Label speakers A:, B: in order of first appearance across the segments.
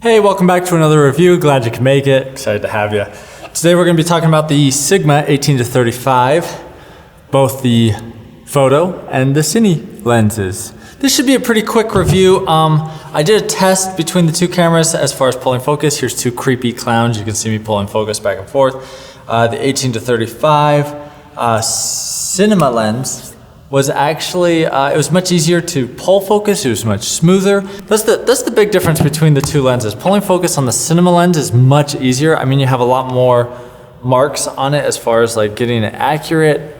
A: Hey, welcome back to another review. Glad you can make it. Excited to have you. Today we're going to be talking about the Sigma 18-35, both the photo and the cine lenses. This should be a pretty quick review. I did a test between the two cameras as far as pulling focus. Here's two creepy clowns. You can see me pulling focus back and forth. The 18-35 cinema lens was actually, it was much easier to pull focus. It was much smoother. That's the big difference between the two lenses. Pulling focus on the cinema lens is much easier. I mean, you have a lot more marks on it as far as like getting it accurate.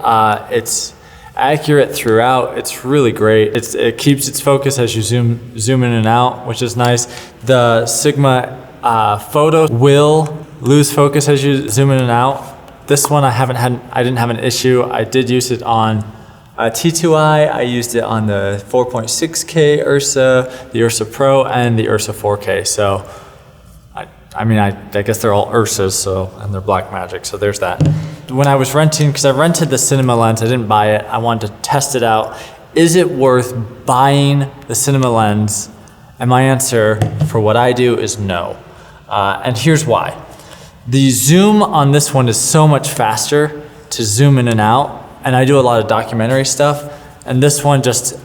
A: It's accurate throughout. It's really great. It keeps its focus as you zoom in and out, which is nice. The Sigma photo will lose focus as you zoom in and out. This one I didn't have an issue. I did use it on T2i, I used it on the 4.6K Ursa, the Ursa Pro, and the Ursa 4K. So, I guess they're all Ursas, and they're Blackmagic, so there's that. When I was renting, because I rented the cinema lens, I didn't buy it, I wanted to test it out. Is it worth buying the cinema lens? And my answer for what I do is no. And here's why. The zoom on this one is so much faster to zoom in and out. And I do a lot of documentary stuff, and this one this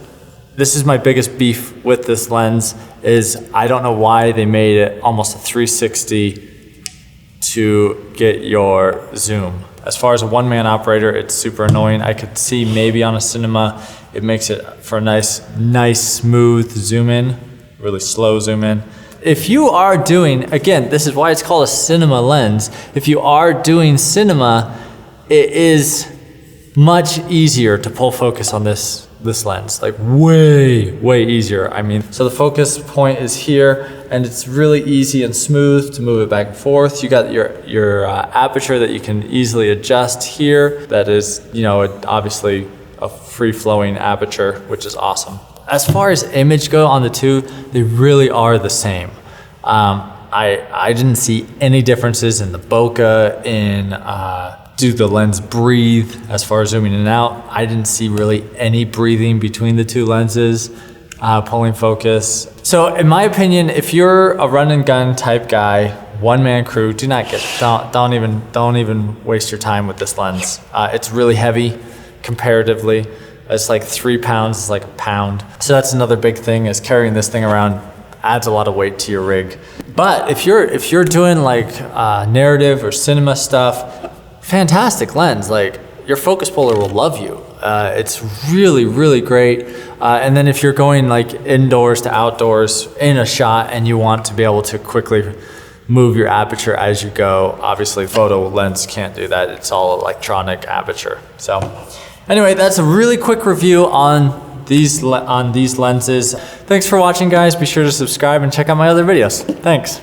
A: is my biggest beef with this lens, is I don't know why they made it almost a 360 to get your zoom. As far as a one-man operator, it's super annoying. I could see maybe on a cinema, it makes it for a nice smooth zoom in, really slow zoom in. If you are doing, again, this is why it's called a cinema lens. If you are doing cinema, it is much easier to pull focus on this lens, like way easier. I mean, so the focus point is here, and it's really easy and smooth to move it back and forth. You got your aperture that you can easily adjust here. That is, obviously a free-flowing aperture, which is awesome. As far as image go on the two, they really are the same. I didn't see any differences in the bokeh, do the lens breathe as far as zooming in and out? I didn't see really any breathing between the two lenses, pulling focus. So in my opinion, if you're a run and gun type guy, one-man crew, don't even waste your time with this lens. It's really heavy comparatively. It's like 3 pounds, it's like a pound. So that's another big thing, is carrying this thing around adds a lot of weight to your rig. But if you're doing like narrative or cinema stuff, fantastic lens. Like, your focus puller will love you. It's really great. And then if you're going like indoors to outdoors in a shot and you want to be able to quickly move your aperture as you go, obviously photo lens can't do that. It's all electronic aperture. So anyway, that's a really quick review on these lenses. Thanks for watching, guys. Be sure to subscribe and check out my other videos. Thanks.